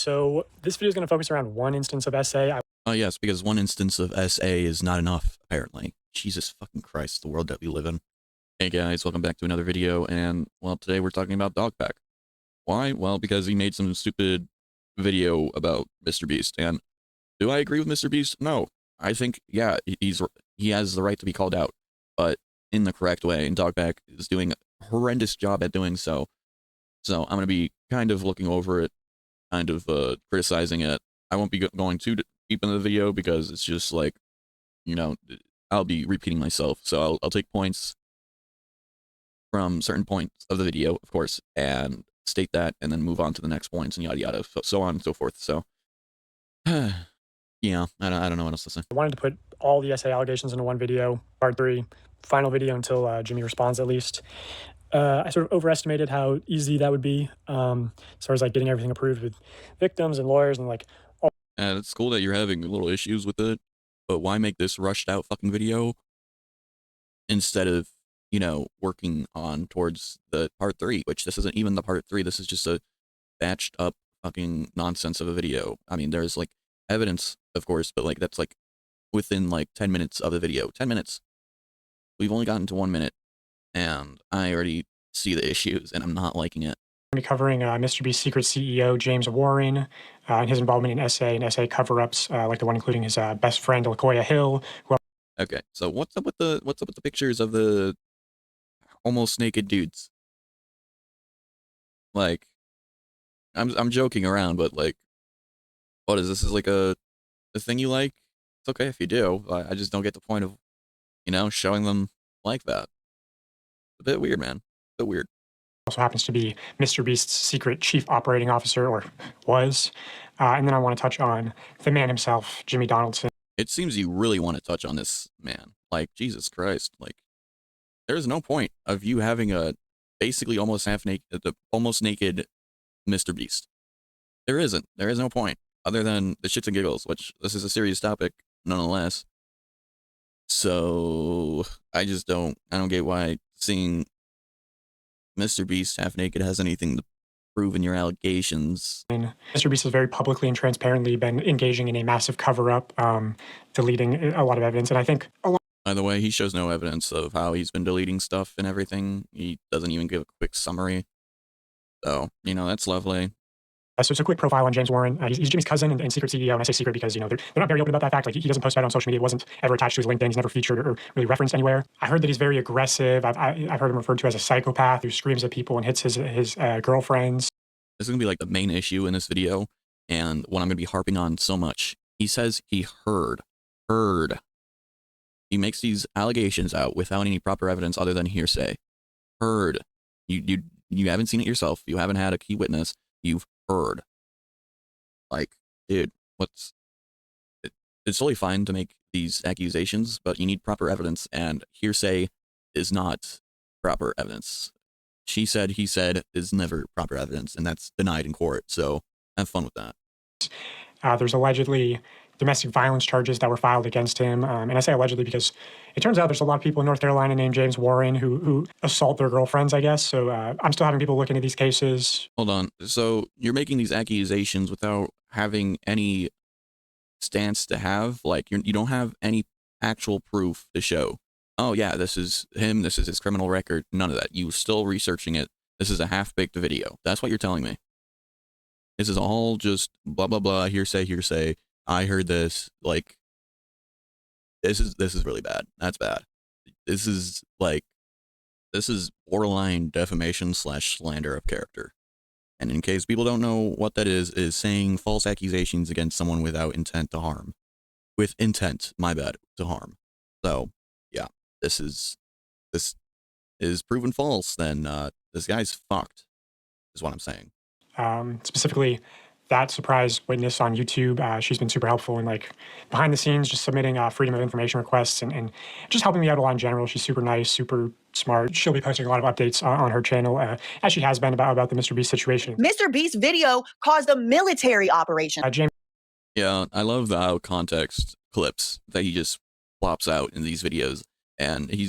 So this video is going to focus around one instance of SA. Oh, yes, because one instance of SA is not enough, apparently. Jesus fucking Christ, the world that we live in. Hey guys, welcome back to another video, and, well, today we're talking about Dogpack. Why? Well, because he made some stupid video about Mr. Beast, and do I agree with Mr. Beast? No. I think, yeah, he has the right to be called out, but in the correct way, and Dogpack is doing a horrendous job at doing so. So I'm going to be kind of looking over it, kind of criticizing it. I won't be going too deep into the video because it's just like, you know, I'll be repeating myself. So I'll take points from certain points of the video, of course, and state that, and then move on to the next points and yada yada, so on and so forth. So, yeah, I don't know what else to say. I wanted to put all the SA allegations into one video, part 3, final video until Jimmy responds at least. I sort of overestimated how easy that would be, as far as like getting everything approved with victims and lawyers and like all. And it's cool that you're having little issues with it, but why make this rushed out fucking video instead of, you know, working on towards the part 3, which this isn't even the part 3. This is just a batched up fucking nonsense of a video. I mean, there's like evidence, of course, but like that's like within like 10 minutes of the video. 10 minutes. We've only gotten to 1 minute, and I already see the issues, and I'm not liking it. Be covering Mr. Beast's secret CEO, James Warren, and his involvement in SA and SA cover-ups, like the one including his best friend, LaCoya Hill. Okay, so what's up with the pictures of the almost naked dudes? Like, I'm joking around, but like, what is this? Is like a thing you like? It's okay if you do. I just don't get the point of, you know, showing them like that. A bit weird, man. A bit weird. Also happens to be Mr. Beast's secret chief operating officer, or was. And then I want to touch on the man himself, Jimmy Donaldson. It seems you really want to touch on this man. Like, Jesus Christ. Like, there's no point of you having a basically almost naked Mr. Beast. There isn't. There is no point other than the shits and giggles, which this is a serious topic nonetheless. So I don't get why seeing Mr. Beast half naked has anything to prove in your allegations. Mr. Beast has very publicly and transparently been engaging in a massive cover-up, deleting a lot of evidence, and I think a lot. By the way, he shows no evidence of how he's been deleting stuff and everything. He doesn't even give a quick summary. So, you know, that's lovely. So it's a quick profile on James Warren. He's Jimmy's cousin and secret CEO, and I say secret because, you know, they're not very open about that fact. Like, he doesn't post about it on social media. It wasn't ever attached to his LinkedIn. He's never featured or really referenced anywhere. I heard that he's very aggressive. I've heard him referred to as a psychopath who screams at people and hits his girlfriends. This is going to be like the main issue in this video, and what I'm going to be harping on so much. He says he heard. He makes these allegations out without any proper evidence other than hearsay. Heard. You haven't seen it yourself. You haven't had a key witness. You've heard. Like, dude, it's totally fine to make these accusations, but you need proper evidence, and hearsay is not proper evidence. She said, he said is never proper evidence, and that's denied in court, so have fun with that. There's allegedly domestic violence charges that were filed against him, and I say allegedly because it turns out there's a lot of people in North Carolina named James Warren who assault their girlfriends, I guess, so I'm still having people look into these cases. Hold on, so you're making these accusations without having any stance to have? Like, you don't have any actual proof to show? Oh yeah, this is him, this is his criminal record, none of that. You still researching it. This is a half-baked video. That's what you're telling me. This is all just blah, blah, blah, hearsay. I heard this. Like, this is really bad. That's bad. This is borderline defamation / slander of character. And in case people don't know what that is saying false accusations against someone without intent to harm. With intent, my bad, to harm. So, yeah, this is proven false, then this guy's fucked, is what I'm saying. Specifically, that surprise witness on YouTube, she's been super helpful in, like, behind the scenes, just submitting freedom of information requests and just helping me out a lot in general. She's super nice, super smart. She'll be posting a lot of updates on her channel, as she has been about the Mr. Beast situation. Mr. Beast's video caused a military operation. James. Yeah, I love the out context clips that he just plops out in these videos, and he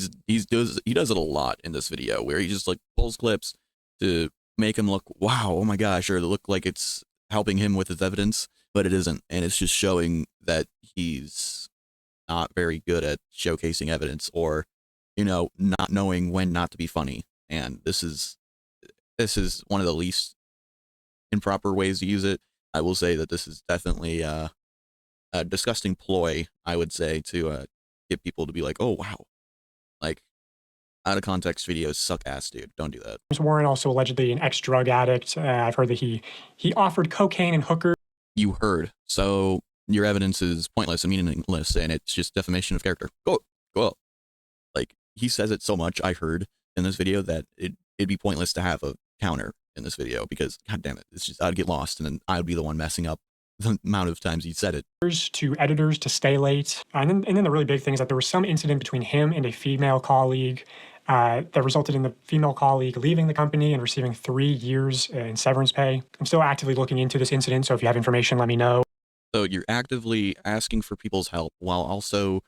does it a lot in this video where he just like pulls clips to make him look, wow, oh my gosh, or look like it's helping him with his evidence, but it isn't. And it's just showing that he's not very good at showcasing evidence, or, you know, not knowing when not to be funny. And this is one of the least improper ways to use it. I will say that this is definitely a disgusting ploy, I would say, to get people to be like, oh, wow. Like, out of context videos suck ass, dude. Don't do that. James Warren, also allegedly an ex-drug addict. I've heard that he offered cocaine and hookers. You heard. So your evidence is pointless and meaningless, and it's just defamation of character. Go up. Like, he says it so much, I heard in this video, that it'd be pointless to have a counter in this video, because, god damn it, it's just, I'd get lost, and then I would be the one messing up the amount of times he said it. To editors to stay late. And then the really big thing is that there was some incident between him and a female colleague that resulted in the female colleague leaving the company and receiving 3 years in severance pay. I'm still actively looking into this incident, so if you have information, let me know. So you're actively asking for people's help while also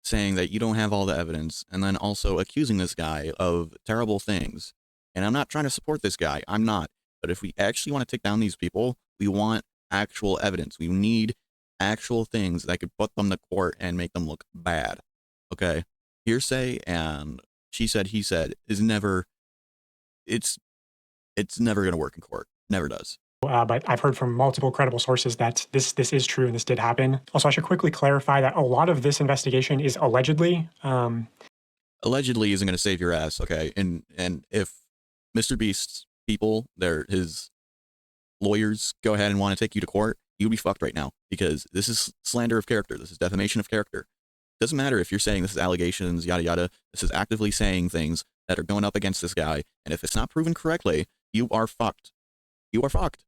saying that you don't have all the evidence, and then also accusing this guy of terrible things. And I'm not trying to support this guy. I'm not. But if we actually want to take down these people, we want actual evidence. We need actual things that could put them to court and make them look bad. Okay? Hearsay and she said, he said is never, it's never going to work in court. Never does. But I've heard from multiple credible sources that this is true and this did happen. Also, I should quickly clarify that a lot of this investigation is allegedly. Allegedly isn't going to save your ass, okay? And if Mr. Beast's people, his lawyers, go ahead and want to take you to court, you'd be fucked right now, because this is slander of character. This is defamation of character. Doesn't matter if you're saying this is allegations, yada yada. This is actively saying things that are going up against this guy, and if it's not proven correctly, you are fucked. You are fucked.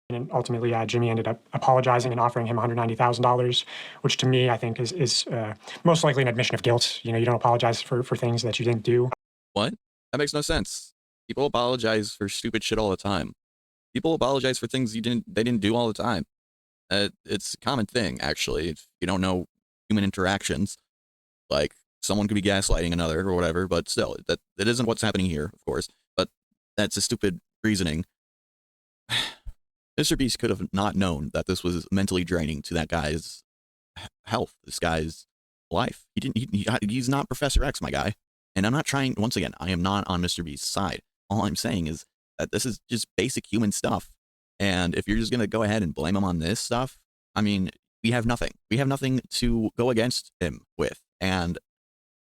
And ultimately, Jimmy ended up apologizing and offering him $190,000, which to me, I think is most likely an admission of guilt. You know, you don't apologize for things that you didn't do. What? That makes no sense. People apologize for stupid shit all the time. People apologize for things they didn't do all the time. It's a common thing, actually. If you don't know human interactions, like, someone could be gaslighting another or whatever, but still, that isn't what's happening here, of course. But that's a stupid reasoning. Mr. Beast could have not known that this was mentally draining to that guy's health, this guy's life. He's not Professor X, my guy. And I'm not trying, once again, I am not on Mr. Beast's side. All I'm saying is that this is just basic human stuff. And if you're just going to go ahead and blame him on this stuff, I mean, we have nothing. We have nothing to go against him with. And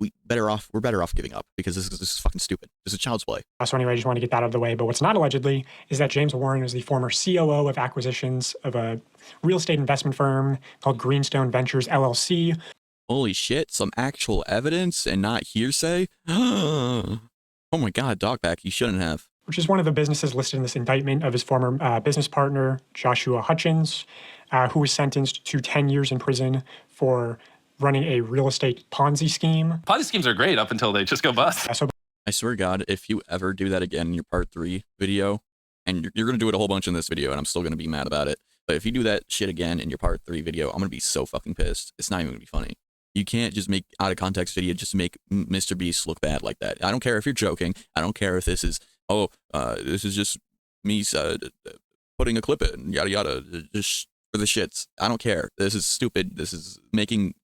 we're better off giving up, because this is fucking stupid. This is child's play. So anyway, I just want to get that out of the way. But what's not allegedly is that James Warren is the former COO of acquisitions of a real estate investment firm called Greenstone Ventures, LLC. Holy shit, some actual evidence and not hearsay? Oh my god, Dogpack, you shouldn't have. Which is one of the businesses listed in this indictment of his former business partner, Joshua Hutchins, who was sentenced to 10 years in prison for running a real estate Ponzi scheme. Ponzi schemes are great up until they just go bust. I swear to God, if you ever do that again in your part 3 video, and you're going to do it a whole bunch in this video, and I'm still going to be mad about it, but if you do that shit again in your part 3 video, I'm going to be so fucking pissed. It's not even going to be funny. You can't just make out of context video just to make Mr. Beast look bad like that. I don't care if you're joking. I don't care if this is, this is just me putting a clip in, yada yada, just for the shits. I don't care. This is stupid. This is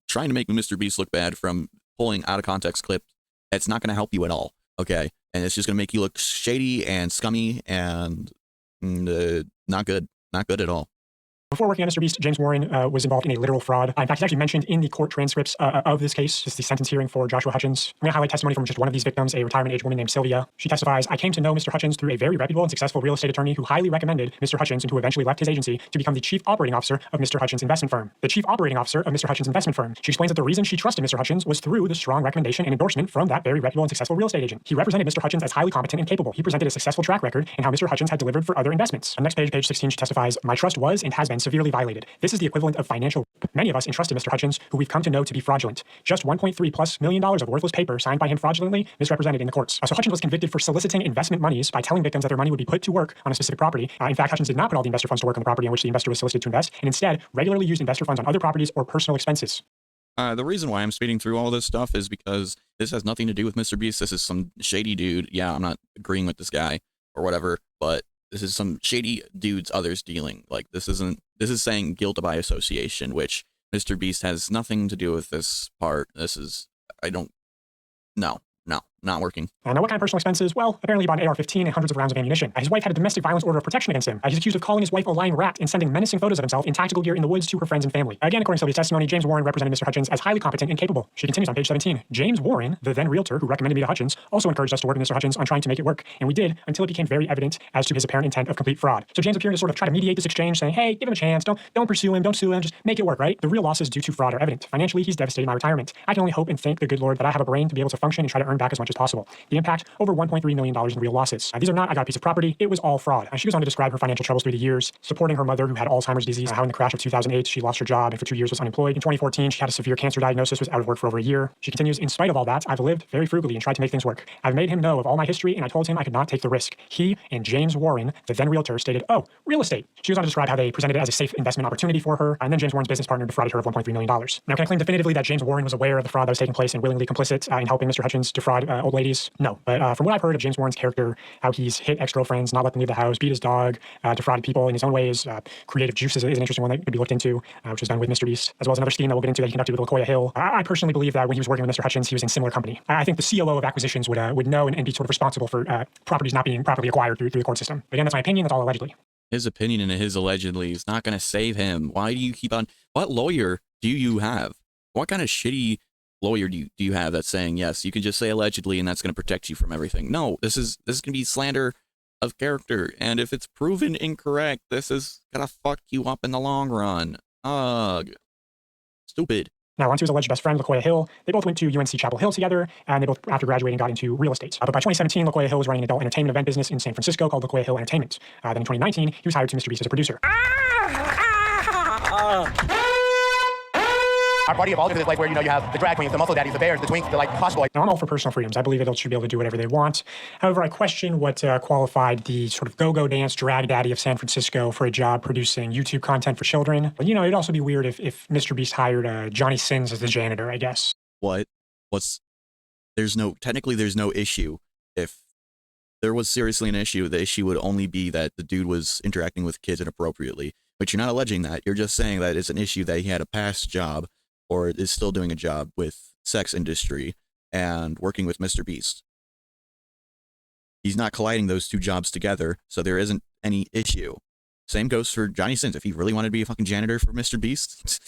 trying to make Mr. Beast look bad from pulling out of context clips. It's not going to help you at all, okay? And it's just going to make you look shady and scummy and not good. Not good at all. Before working on Mr. Beast, James Warren was involved in a literal fraud. In fact, he's actually mentioned in the court transcripts of this case. This is the sentence hearing for Joshua Hutchins. I'm going to highlight testimony from just one of these victims, a retirement-age woman named Sylvia. She testifies, I came to know Mr. Hutchins through a very reputable and successful real estate attorney who highly recommended Mr. Hutchins and who eventually left his agency to become the chief operating officer of Mr. Hutchins' investment firm. The chief operating officer of Mr. Hutchins' investment firm. She explains that the reason she trusted Mr. Hutchins was through the strong recommendation and endorsement from that very reputable and successful real estate agent. He represented Mr. Hutchins as highly competent and capable. He presented a successful track record and how Mr. Hutchins had delivered for other investments. On the next page, page 16, she testifies, my trust was and has been severely violated. This is the equivalent of financial. Many of us entrusted Mr. Hutchins, who we've come to know to be fraudulent. Just $1.3+ million of worthless paper signed by him fraudulently misrepresented in the courts. So Hutchins was convicted for soliciting investment monies by telling victims that their money would be put to work on a specific property. In fact, Hutchins did not put all the investor funds to work on the property on which the investor was solicited to invest, and instead regularly used investor funds on other properties or personal expenses. The reason why I'm speeding through all this stuff is because this has nothing to do with Mr. Beast. This is some shady dude. Yeah, I'm not agreeing with this guy or whatever, but this is some shady dudes others dealing. Like, this is saying guilt by association, which Mr. Beast has nothing to do with this part. This is, no, not working. Now, what kind of personal expenses? Well, apparently he bought an AR-15 and hundreds of rounds of ammunition. His wife had a domestic violence order of protection against him. He's accused of calling his wife a lying rat and sending menacing photos of himself in tactical gear in the woods to her friends and family. Again, according to Sylvia's testimony, James Warren represented Mr. Hutchins as highly competent and capable. She continues on page 17. James Warren, the then realtor who recommended me to Hutchins, also encouraged us to work with Mr. Hutchins on trying to make it work, and we did until it became very evident as to his apparent intent of complete fraud. So James appeared to sort of try to mediate this exchange, saying, hey, give him a chance, don't pursue him, don't sue him, just make it work, right? The real losses due to fraud are evident. Financially, he's devastated my retirement. I can only hope and thank the good Lord that I have a brain to be able to function and try to earn back as much as possible. The impact, over $1.3 million in real losses. These are not, I got a piece of property, it was all fraud. She goes on to describe her financial troubles through the years, supporting her mother who had Alzheimer's disease, how in the crash of 2008, she lost her job and for 2 years was unemployed. In 2014, she had a severe cancer diagnosis, was out of work for over a year. She continues, in spite of all that, I've lived very frugally and tried to make things work. I've made him know of all my history and I told him I could not take the risk. He and James Warren, the then realtor, stated, oh, real estate. She goes on to describe how they presented it as a safe investment opportunity for her, and then James Warren's business partner defrauded her of $1.3 million. Now, can I claim definitively that James Warren was aware of the fraud that was taking place and willingly complicit in helping Mr. Hutchins defraud old ladies? No. But from what I've heard of James Warren's character, how he's hit ex-girlfriends, not let them leave the house, beat his dog, defrauded people in his own ways. Creative Juice is an interesting one that could be looked into, which was done with Mr. Beast, as well as another scheme that we'll get into that he conducted with LaQuia Hill. I personally believe that when he was working with Mr. Hutchins, he was in similar company. I think the COO of acquisitions would know and be sort of responsible for properties not being properly acquired through the court system. But again, that's my opinion. That's all allegedly. His opinion and his allegedly is not going to save him. Why do you keep on? What lawyer do you have? What kind of shitty lawyer do you have that's saying, yes, you can just say allegedly and that's going to protect you from everything? No, this is going to be slander of character. And if it's proven incorrect, this is going to fuck you up in the long run. Ugh. Stupid. Now, once he was alleged best friend, LaQuia Hill, they both went to UNC Chapel Hill together, and they both, after graduating, got into real estate. But by 2017, LaQuia Hill was running an adult entertainment event business in San Francisco called LaQuia Hill Entertainment. Then in 2019, he was hired to Mr. Beast as a producer. Our party evolved into this place where, you have the drag queens, the muscle daddies, the bears, the twinks, the possible. Now, I'm all for personal freedoms. I believe adults should be able to do whatever they want. However, I question what qualified the sort of go-go dance drag daddy of San Francisco for a job producing YouTube content for children. But, it'd also be weird if Mr. Beast hired Johnny Sins as the janitor, I guess. Technically there's no issue. If there was seriously an issue, the issue would only be that the dude was interacting with kids inappropriately. But you're not alleging that. You're just saying that it's an issue that he had a past job or is still doing a job with sex industry and working with Mr. Beast. He's not colliding those two jobs together, so there isn't any issue. Same goes for Johnny Sins. If he really wanted to be a fucking janitor for Mr. Beast,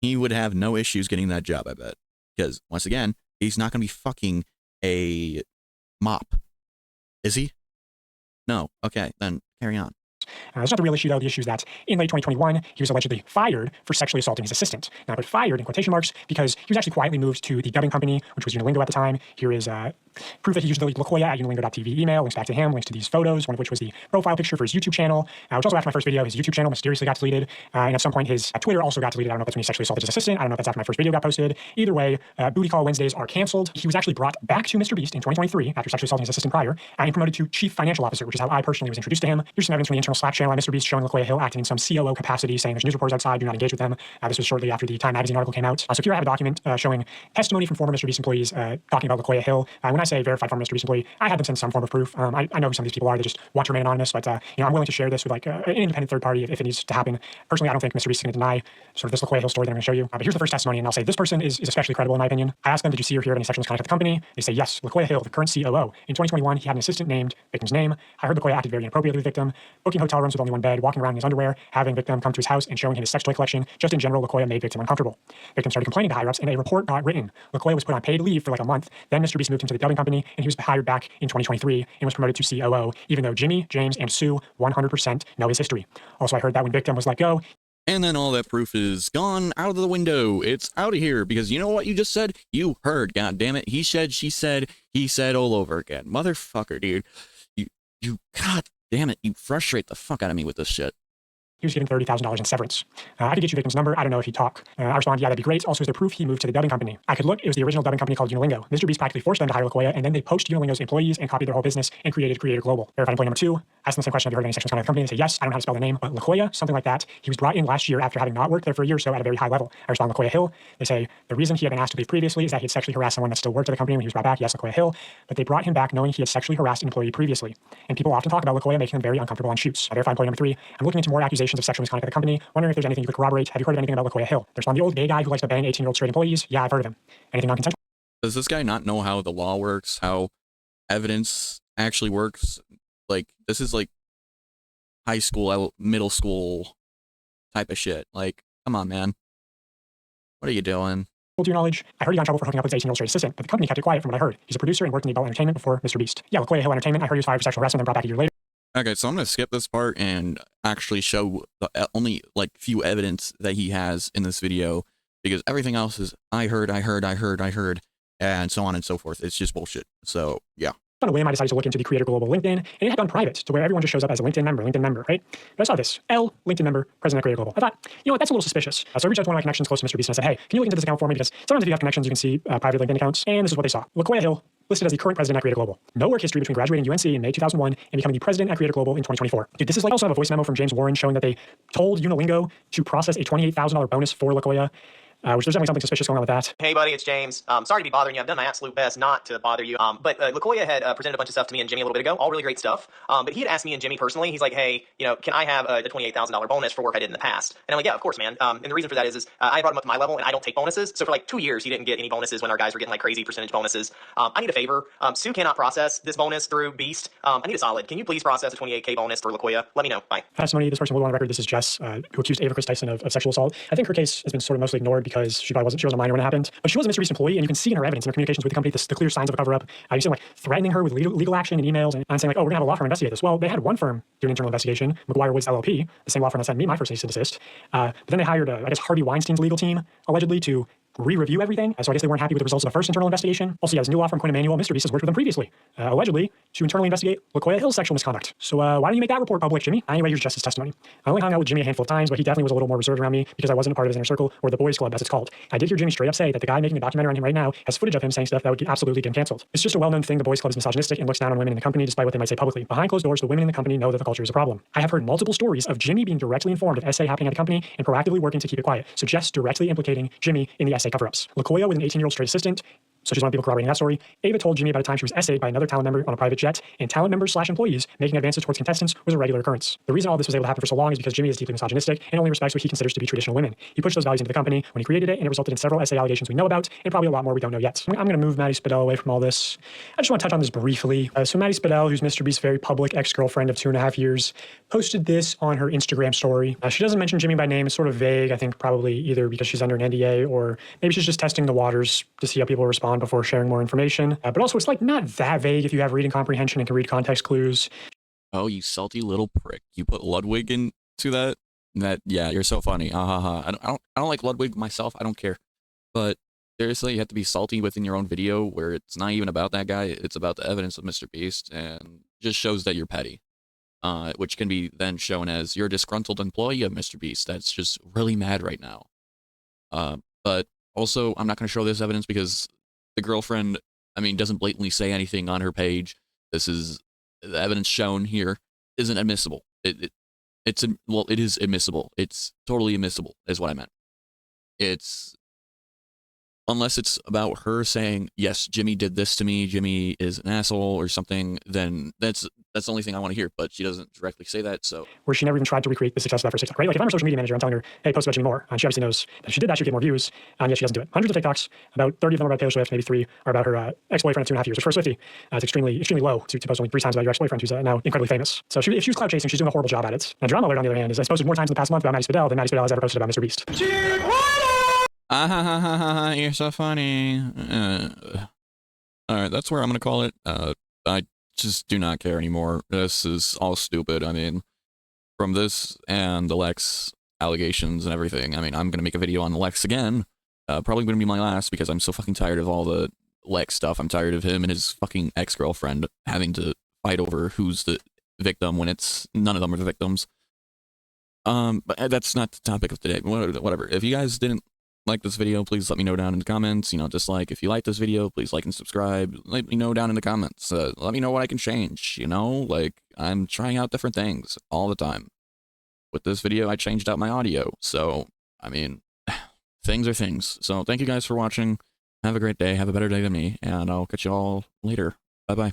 he would have no issues getting that job, I bet. Because, once again, he's not going to be fucking a mop. Is he? No. Okay, then carry on. That's not the real issue, though. The issue is that in late 2021, he was allegedly fired for sexually assaulting his assistant. Now, but fired in quotation marks because he was actually quietly moved to the dubbing company, which was Unilingo at the time. Here is proof that he used the LaQuia at Unilingo.tv email, links back to him, links to these photos, one of which was the profile picture for his YouTube channel, which also after my first video, his YouTube channel mysteriously got deleted. And at some point, his Twitter also got deleted. I don't know if that's when he sexually assaulted his assistant. I don't know if that's after my first video got posted. Either way, Booty Call Wednesdays are canceled. He was actually brought back to Mr. Beast in 2023 after sexually assaulting his assistant prior, and promoted to Chief Financial Officer, which is how I personally was introduced to him. Here's some evidence from the internal Slack channel at Mr. Beast showing LaQuia Hill acting in some COO capacity, saying there's news reporters outside, do not engage with them. This was shortly after the Time magazine article came out. So here I have a document showing testimony from former Mr. Beast employees talking about LaQuia Hill. When I say verified former Mr. Beast employee, I had them send some form of proof. I know who some of these people are. They just want to remain anonymous, but I'm willing to share this with an independent third party if it needs to happen. Personally, I don't think Mr. Beast is going to deny sort of this LaQuia Hill story that I'm going to show you. But here's the first testimony, and I'll say this person is especially credible in my opinion. I asked them, did you see or hear of any sexual misconduct at the company? They say yes. LaQuia Hill, the current COO. In 2021, he had an assistant named victim's name. I heard LaQuia acted very inappropriately with the victim, booking hotel rooms with only one bed, walking around in his underwear, having victim come to his house and showing him his sex toy collection. Just in general, LaQuia made victim uncomfortable. Victim started complaining to higher-ups, and a report got written. LaQuia was put on paid leave for like a month. Then Mr. Beast moved him to the dubbing company, and he was hired back in 2023 and was promoted to COO, even though Jimmy, James, and Sue 100% know his history. Also, I heard that when victim was let go, and then all that proof is gone out of the window. It's out of here because you know what you just said? You heard, god damn it. He said, she said, he said all over again. Motherfucker, dude. You god damn it. You frustrate the fuck out of me with this shit. He was getting $30,000 in severance. I could get you victim's number. I don't know if he'd talk. I responded, yeah, that'd be great. Also, is there proof he moved to the dubbing company? I could look. It was the original dubbing company called Unilingo. Mr. Beast practically forced them to hire LaQuia, and then they poached Unilingo's employees and copied their whole business and created Creator Global. Verified employee number 2. Asked them the same question, have you heard of any sexual misconduct of the company? They say, yes, I don't know how to spell the name, but LaQuia, something like that. He was brought in last year after having not worked there for a year or so at a very high level. I respond, LaQuia Hill. They say, the reason he had been asked to leave previously is that he had sexually harassed someone that still worked at the company when he was brought back. Yes, LaQuia Hill. But they brought him back knowing he had sexually harassed an employee previously. And people often talk about LaQuia making them very uncomfortable on shoots. Verified employee number 3. I'm looking into more accusations of sexual misconduct at the company, wondering if there's anything you could corroborate. Have you heard of anything about LaQuia Hill? There's one, the old gay guy who likes to bang 18-year-old straight employees. Yeah, I've heard of him. Anything non-consensual? Does this guy not know how the law works, how evidence actually works? Like, this is like high school, middle school type of shit. Like, come on, man. What are you doing? To your knowledge, I heard he got in trouble for hooking up with his 18-year-old straight assistant, but the company kept it quiet from what I heard. He's a producer and worked in adult entertainment before Mr. Beast. Yeah, LaQuia Hill Entertainment. I heard he was fired for sexual harassment and then brought back a year later. Okay, so I'm going to skip this part and actually show the only, like, few evidence that he has in this video, because everything else is, I heard, and so on and so forth. It's just bullshit. So, yeah. On a whim, I decided to look into the Creator Global LinkedIn, and it had gone private to where everyone just shows up as a LinkedIn member, right? But I saw this, L, LinkedIn member, president of Creator Global. I thought, you know what, that's a little suspicious. So I reached out to one of my connections close to Mr. Beast, and I said, hey, can you look into this account for me? Because sometimes if you have connections, you can see private LinkedIn accounts, and this is what they saw. LaQuia Hill, listed as the current president at Creator Global. No work history between graduating UNC in May 2001 and becoming the president at Creator Global in 2024. Dude, this is like, also have a voice memo from James Warren showing that they told Unilingo to process a $28,000 bonus for LaQuia. Which there's definitely something suspicious going on with that. Hey, buddy, it's James. Sorry to be bothering you. I've done my absolute best not to bother you. But LaQuia had presented a bunch of stuff to me and Jimmy a little bit ago, all really great stuff. But he had asked me and Jimmy personally, he's like, hey, you know, can I have a $28,000 bonus for work I did in the past? And I'm like, yeah, of course, man. And the reason for that is I brought him up to my level and I don't take bonuses. So for like 2 years, he didn't get any bonuses when our guys were getting like crazy percentage bonuses. I need a favor. Sue cannot process this bonus through Beast. I need a solid. Can you please process a $28K bonus for LaQuia? Let me know. Bye. Testimony, this person will go on record. This is Jess, who accused Ava Chris Tyson of sexual assault. I think her case has been sort of mostly ignored because she was a minor when it happened. But she was a Mr. Beast employee, and you can see in her evidence in her communications with the company the clear signs of a cover-up. You see them like threatening her with legal action and emails and saying like, oh, we're gonna have a law firm investigate this. Well, they had one firm do an internal investigation, McGuire Woods LLP, the same law firm that sent me my first cease and desist. But then they hired, I guess, Harvey Weinstein's legal team, allegedly, to re-review everything. So I guess they weren't happy with the results of the first internal investigation. Also, yeah, his new law firm, Quinn Emanuel, Mr. Beast has worked with them previously, allegedly, to internally investigate LaQuia Hill's sexual misconduct. So why don't you make that report public, Jimmy? Anyway, here's Justice's testimony. I only hung out with Jimmy a handful of times, but he definitely was a little more reserved around me because I wasn't a part of his inner circle, or the boys club, as it's called. I did hear Jimmy straight up say that the guy making a documentary on him right now has footage of him saying stuff that would absolutely get him canceled. It's just a well-known thing. The boys club is misogynistic and looks down on women in the company, despite what they might say publicly. Behind closed doors, the women in the company know that the culture is a problem. I have heard multiple stories of Jimmy being directly informed of SA happening at the company and proactively working to keep it quiet. So Jess directly implicating Jimmy in the SA cover-ups. LaQuia with an 18-year-old straight assistant, so she's one of the people corroborating that story. Ava told Jimmy about a time she was essayed by another talent member on a private jet, and talent members/employees making advances towards contestants was a regular occurrence. The reason all this was able to happen for so long is because Jimmy is deeply misogynistic and only respects what he considers to be traditional women. He pushed those values into the company when he created it, and it resulted in several SA allegations we know about, and probably a lot more we don't know yet. I'm going to move Maddie Spadell away from all this. I just want to touch on this briefly. So Maddie Spadell, who's Mr. Beast's very public ex-girlfriend of 2.5 years, posted this on her Instagram story. She doesn't mention Jimmy by name. It's sort of vague. I think probably either because she's under an NDA or maybe she's just testing the waters to see how people respond before sharing more information. But also, it's like not that vague if you have reading comprehension and can read context clues. Oh, you salty little prick. You put Ludwig into that? Yeah, you're so funny. I don't like Ludwig myself. I don't care. But seriously, you have to be salty within your own video where it's not even about that guy. It's about the evidence of Mr. Beast, and just shows that you're petty. Which can be then shown as you're a disgruntled employee of Mr. Beast that's just really mad right now. But also, I'm not going to show this evidence because the girlfriend, doesn't blatantly say anything on her page. This is the evidence shown here isn't admissible. It is admissible. It's totally admissible is what I meant. Unless it's about her saying, yes, Jimmy did this to me, Jimmy is an asshole or something, then that's the only thing I want to hear, but she doesn't directly say that, so. Where she never even tried to recreate the success of that for TikTok, right? Like if I'm her social media manager, I'm telling her, hey, post about Jimmy more, and she obviously knows that if she did that, she'd get more views, and yet she doesn't do it. Hundreds of TikToks, about 30 of them are about Taylor Swift, maybe 3 are about her ex-boyfriend of 2.5 years, which for a Swiftie, it's extremely low to post only 3 times about your ex-boyfriend who's now incredibly famous. So if she was clout chasing, she's doing a horrible job at it. Now, Drama Alert, on the other hand, has posted more times in the past month about Maddie Spadell than Maddie Spadell has ever posted about Mr. Beast. You're so funny. Alright, that's where I'm gonna call it. I just do not care anymore. This is all stupid. From this and the Lex allegations and everything, I'm gonna make a video on Lex again. Probably gonna be my last because I'm so fucking tired of all the Lex stuff. I'm tired of him and his fucking ex-girlfriend having to fight over who's the victim when it's none of them are the victims. But that's not the topic of today. Whatever. If you guys didn't like this video, please let me know down in the comments. You know, just like if you like this video, please like and subscribe. Let me know down in the comments. Let me know what I can change. You know, like I'm trying out different things all the time. With this video, I changed out my audio. So, I mean, things are things. So thank you guys for watching. Have a great day. Have a better day than me. And I'll catch you all later. Bye-bye.